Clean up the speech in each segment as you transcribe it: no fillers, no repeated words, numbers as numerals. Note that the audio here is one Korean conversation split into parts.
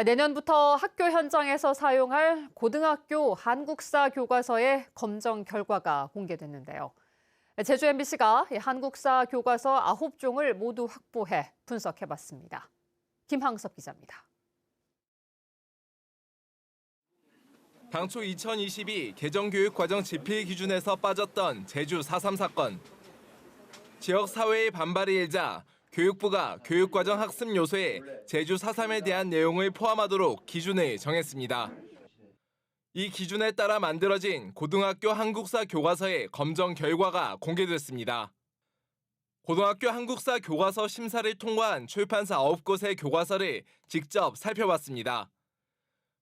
내년부터 학교 현장에서 사용할 고등학교 한국사 교과서의 검정 결과가 공개됐는데요. 제주 MBC가 한국사 교과서 9종을 모두 확보해 분석해봤습니다. 김항섭 기자입니다. 당초 2022 개정교육과정 집필 기준에서 빠졌던 제주 4.3 사건. 지역 사회의 반발이 일자 교육부가 교육과정 학습 요소에 제주 4.3에 대한 내용을 포함하도록 기준을 정했습니다. 이 기준에 따라 만들어진 고등학교 한국사 교과서의 검정 결과가 공개됐습니다. 고등학교 한국사 교과서 심사를 통과한 출판사 9곳의 교과서를 직접 살펴봤습니다.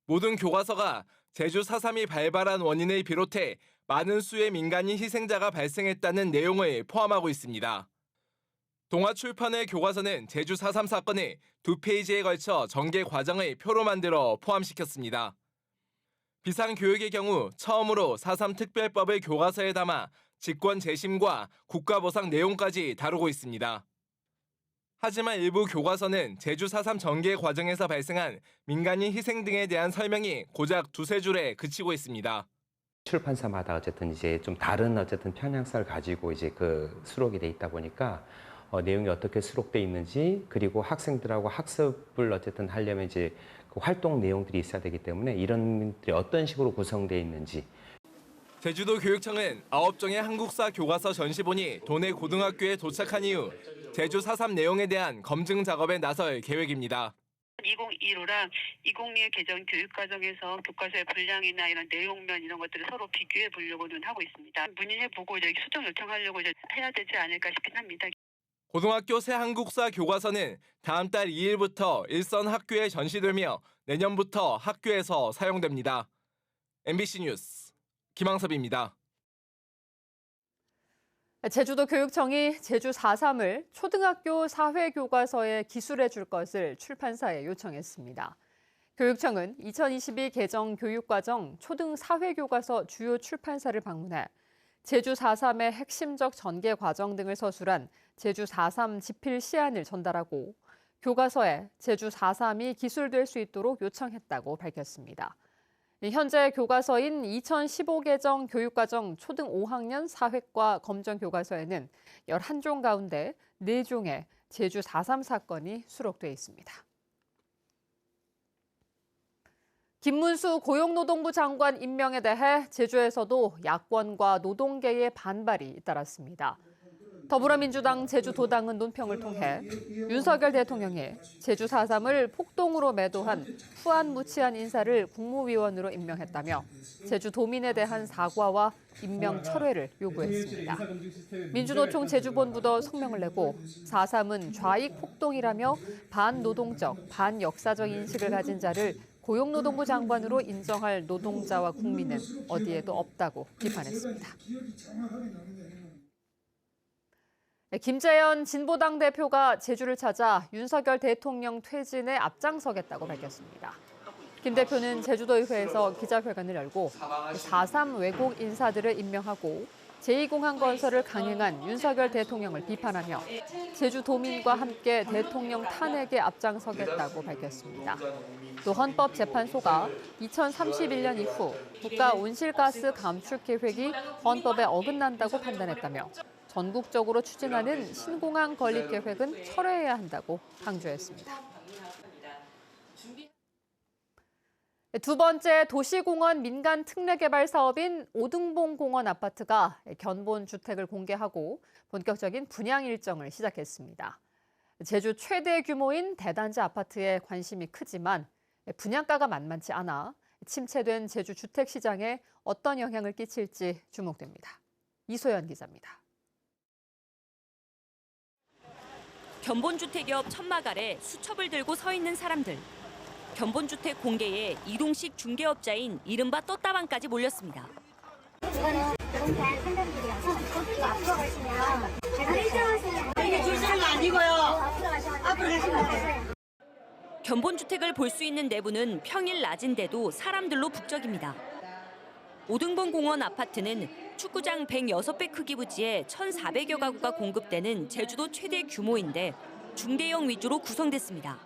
모든 교과서가 제주 4.3이 발발한 원인을 비롯해 많은 수의 민간인 희생자가 발생했다는 내용을 포함하고 있습니다. 동아출판의 교과서는 제주 4.3 사건을 2페이지에 걸쳐 전개 과정을 표로 만들어 포함시켰습니다. 비상교육의 경우 처음으로 4.3 특별법을 교과서에 담아 직권 재심과 국가보상 내용까지 다루고 있습니다. 하지만 일부 교과서는 제주 4.3 전개 과정에서 발생한 민간인 희생 등에 대한 설명이 고작 2-3줄에 그치고 있습니다. 출판사마다 어쨌든 이제 좀 다른 편향성을 가지고 이제 수록이 돼 있다 보니까 내용이 어떻게 수록돼 있는지, 그리고 학생들하고 학습을 어쨌든 하려면 이제 활동 내용들이 있어야 되기 때문에 이런 것들이 어떤 식으로 구성돼 있는지. 제주도 교육청은 9종의 한국사 교과서 전시본이 도내 고등학교에 도착한 이후 제주 4.3 내용에 대한 검증 작업에 나설 계획입니다. 2015랑 2021 개정 교육과정에서 교과서의 분량이나 이런 내용면 이런 것들을 서로 비교해 보려고는 하고 있습니다. 문의해보고 수정 요청하려고 해야 되지 않을까 싶긴 합니다. 고등학교 새 한국사 교과서는 다음 달 2일부터 일선 학교에 전시되며 내년부터 학교에서 사용됩니다. MBC 뉴스 김항섭입니다. 제주도 교육청이 제주 4.3을 초등학교 사회교과서에 기술해 줄 것을 출판사에 요청했습니다. 교육청은 2022 개정 교육과정 초등 사회교과서 주요 출판사를 방문해 제주 4.3의 핵심적 전개 과정 등을 서술한 제주 4.3 집필 시안을 전달하고 교과서에 제주 4.3이 기술될 수 있도록 요청했다고 밝혔습니다. 현재 교과서인 2015 개정 교육과정 초등 5학년 사회과 검정 교과서에는 11종 가운데 4종의 제주 4.3 사건이 수록돼 있습니다. 김문수 고용노동부 장관 임명에 대해 제주에서도 야권과 노동계의 반발이 잇따랐습니다. 더불어민주당 제주도당은 논평을 통해 윤석열 대통령이 제주 4.3을 폭동으로 매도한 후안무치한 인사를 국무위원으로 임명했다며 제주도민에 대한 사과와 임명 철회를 요구했습니다. 민주노총 제주본부도 성명을 내고 4.3은 좌익 폭동이라며 반노동적, 반역사적 인식을 가진 자를 고용노동부 장관으로 인정할 노동자와 국민은 어디에도 없다고 비판했습니다. 김재현 진보당 대표가 제주를 찾아 윤석열 대통령 퇴진에 앞장서겠다고 밝혔습니다. 김 대표는 제주도의회에서 기자회견을 열고 4.3 왜곡 인사들을 임명하고 제2공항 건설을 강행한 윤석열 대통령을 비판하며 제주도민과 함께 대통령 탄핵에 앞장서겠다고 밝혔습니다. 또 헌법재판소가 2031년 이후 국가 온실가스 감축 계획이 헌법에 어긋난다고 판단했다며 전국적으로 추진하는 신공항 건립 계획은 철회해야 한다고 강조했습니다. 두 번째 도시공원 민간 특례개발 사업인 오등봉 공원 아파트가 견본 주택을 공개하고 본격적인 분양 일정을 시작했습니다. 제주 최대 규모인 대단지 아파트에 관심이 크지만 분양가가 만만치 않아 침체된 제주 주택 시장에 어떤 영향을 끼칠지 주목됩니다. 이소연 기자입니다. 견본주택 옆 천막 아래 수첩을 들고 서 있는 사람들. 견본주택 공개에 이동식 중개업자인 이른바 떴다방까지 몰렸습니다. 이거는 동탄 상담들이어서 거기로 앞으로 가시면 제가 일정하시면 이게 줄 서는 거 아니고요. 앞으로 가시면 돼요. 견본주택을 볼 수 있는 내부는 평일 낮인데도 사람들로 북적입니다. 오등봉 공원 아파트는 축구장 106배 크기 부지에 1,400여 가구가 공급되는 제주도 최대 규모인데 중대형 위주로 구성됐습니다.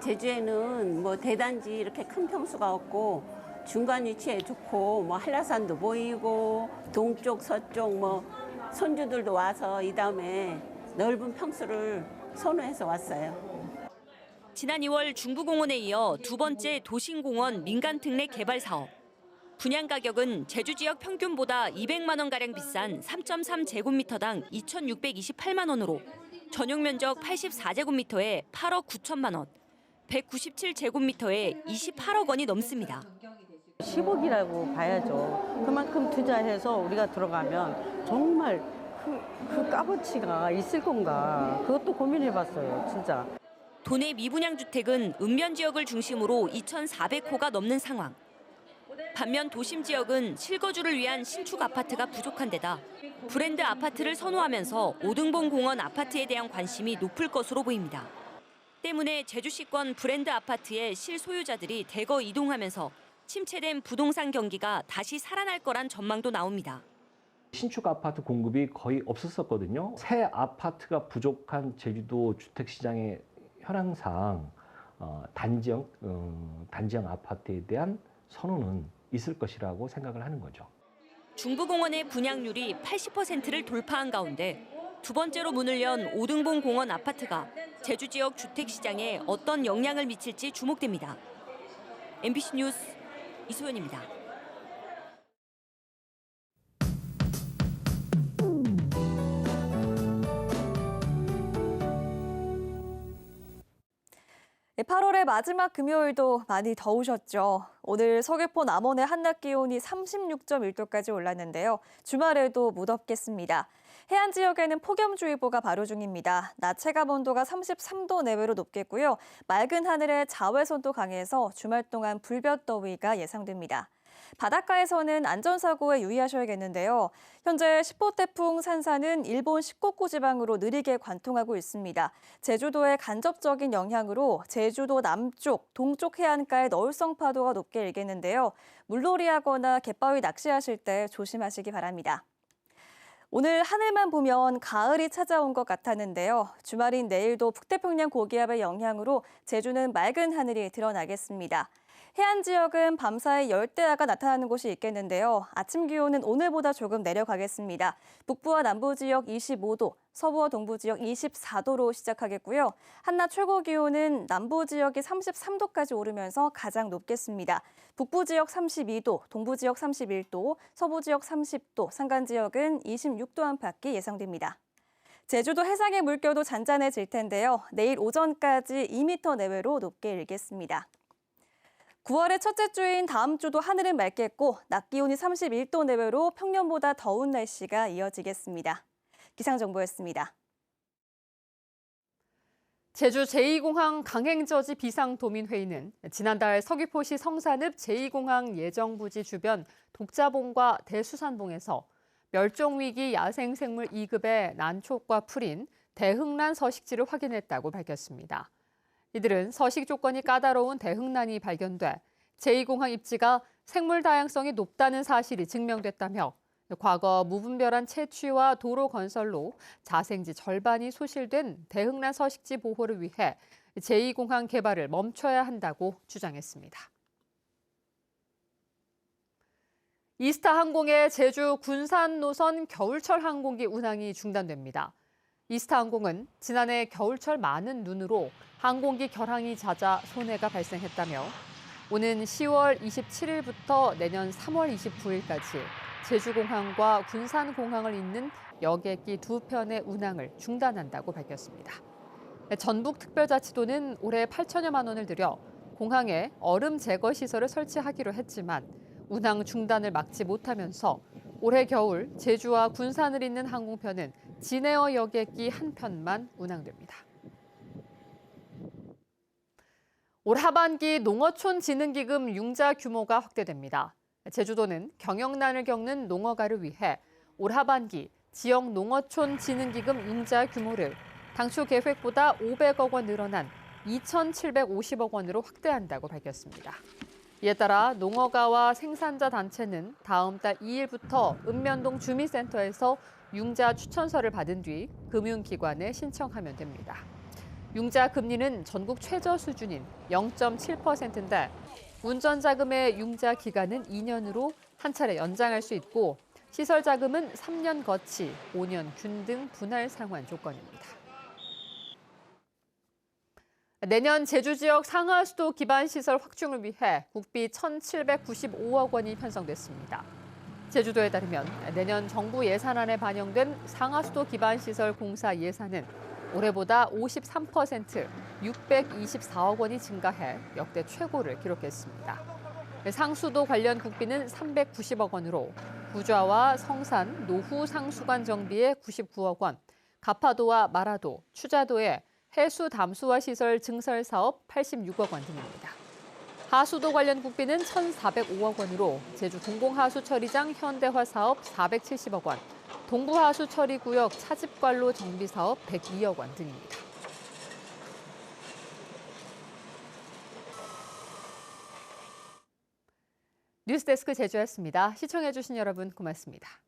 제주에는 뭐 대단지 이렇게 큰 평수가 없고 중간 위치에 좋고 뭐 한라산도 보이고 동쪽 서쪽 뭐 손주들도 와서 이 다음에 넓은 평수를 선호해서 왔어요. 지난 2월 중부공원에 이어 두 번째 도심공원 민간 특례 개발 사업. 분양 가격은 제주 지역 평균보다 200만 원가량 비싼 3.3제곱미터당 2,628만 원으로 전용 면적 84제곱미터에 8억 9천만 원, 197제곱미터에 28억 원이 넘습니다. 10억이라고 봐야죠. 그만큼 투자해서 우리가 들어가면 정말 그 값어치가 있을 건가 그것도 고민해봤어요, 진짜. 도내 미분양 주택은 읍면 지역을 중심으로 2,400호가 넘는 상황. 반면 도심 지역은 실거주를 위한 신축 아파트가 부족한 데다 브랜드 아파트를 선호하면서 오등봉 공원 아파트에 대한 관심이 높을 것으로 보입니다. 때문에 제주시권 브랜드 아파트의 실소유자들이 대거 이동하면서 침체된 부동산 경기가 다시 살아날 거란 전망도 나옵니다. 신축 아파트 공급이 거의 없었거든요. 새 아파트가 부족한 제주도 주택시장의 현황상 단지형 아파트에 대한 선호는 있을 것이라고 생각을 하는 거죠. 중부공원의 분양률이 80%를 돌파한 가운데 두 번째로 문을 연 오등봉 공원 아파트가 제주 지역 주택시장에 어떤 영향을 미칠지 주목됩니다. MBC 뉴스 이소연입니다. 네, 8월의 마지막 금요일도 많이 더우셨죠. 오늘 서귀포 남원의 한낮 기온이 36.1도까지 올랐는데요. 주말에도 무덥겠습니다. 해안 지역에는 폭염주의보가 발효 중입니다. 낮 체감 온도가 33도 내외로 높겠고요. 맑은 하늘에 자외선도 강해서 주말 동안 불볕더위가 예상됩니다. 바닷가에서는 안전사고에 유의하셔야겠는데요. 현재 10호 태풍 산사는 일본 시코쿠 지방으로 느리게 관통하고 있습니다. 제주도의 간접적인 영향으로 제주도 남쪽, 동쪽 해안가에 너울성 파도가 높게 일겠는데요. 물놀이하거나 갯바위 낚시하실 때 조심하시기 바랍니다. 오늘 하늘만 보면 가을이 찾아온 것 같았는데요. 주말인 내일도 북태평양 고기압의 영향으로 제주는 맑은 하늘이 드러나겠습니다. 해안 지역은 밤사이 열대야가 나타나는 곳이 있겠는데요. 아침 기온은 오늘보다 조금 내려가겠습니다. 북부와 남부 지역 25도, 서부와 동부 지역 24도로 시작하겠고요. 한낮 최고 기온은 남부 지역이 33도까지 오르면서 가장 높겠습니다. 북부 지역 32도, 동부 지역 31도, 서부 지역 30도, 산간 지역은 26도 안팎이 예상됩니다. 제주도 해상의 물결도 잔잔해질 텐데요. 내일 오전까지 2m 내외로 높게 일겠습니다. 9월의 첫째 주인 다음 주도 하늘은 맑겠고 낮 기온이 31도 내외로 평년보다 더운 날씨가 이어지겠습니다. 기상정보였습니다. 제주 제2공항 강행저지 비상도민회의는 지난달 서귀포시 성산읍 제2공항 예정부지 주변 독자봉과 대수산봉에서 멸종위기 야생생물 2급의 난초과 풀인 대흥란 서식지를 확인했다고 밝혔습니다. 이들은 서식 조건이 까다로운 대흥란이 발견돼 제2공항 입지가 생물 다양성이 높다는 사실이 증명됐다며 과거 무분별한 채취와 도로 건설로 자생지 절반이 소실된 대흥란 서식지 보호를 위해 제2공항 개발을 멈춰야 한다고 주장했습니다. 이스타항공의 제주 군산 노선 겨울철 항공기 운항이 중단됩니다. 이스타항공은 지난해 겨울철 많은 눈으로 항공기 결항이 잦아 손해가 발생했다며 오는 10월 27일부터 내년 3월 29일까지 제주공항과 군산공항을 잇는 여객기 2편의 운항을 중단한다고 밝혔습니다. 전북특별자치도는 올해 8천여만 원을 들여 공항에 얼음 제거 시설을 설치하기로 했지만 운항 중단을 막지 못하면서 올해 겨울 제주와 군산을 잇는 항공편은 진에어 여객기 한 편만 운항됩니다. 올 하반기 농어촌 지능기금 융자 규모가 확대됩니다. 제주도는 경영난을 겪는 농어가를 위해 올 하반기 지역 농어촌 지능기금 융자 규모를 당초 계획보다 500억 원 늘어난 2,750억 원으로 확대한다고 밝혔습니다. 이에 따라 농어가와 생산자 단체는 다음 달 2일부터 읍면동 주민센터에서 융자 추천서를 받은 뒤 금융기관에 신청하면 됩니다. 융자 금리는 전국 최저 수준인 0.7%인데 운전자금의 융자 기간은 2년으로 한 차례 연장할 수 있고 시설자금은 3년 거치, 5년 균 등 분할 상환 조건입니다. 내년 제주 지역 상하수도 기반 시설 확충을 위해 국비 1,795억 원이 편성됐습니다. 제주도에 따르면 내년 정부 예산안에 반영된 상하수도 기반 시설 공사 예산은 올해보다 53%, 624억 원이 증가해 역대 최고를 기록했습니다. 상수도 관련 국비는 390억 원으로 구좌와 성산, 노후 상수관 정비에 99억 원, 가파도와 마라도, 추자도에 해수 담수화 시설 증설 사업 86억 원 등입니다. 하수도 관련 국비는 1,405억 원으로 제주 공공하수 처리장 현대화 사업 470억 원, 동부하수 처리구역 차집관로 정비 사업 102억 원 등입니다. 뉴스데스크 제주였습니다. 시청해주신 여러분 고맙습니다.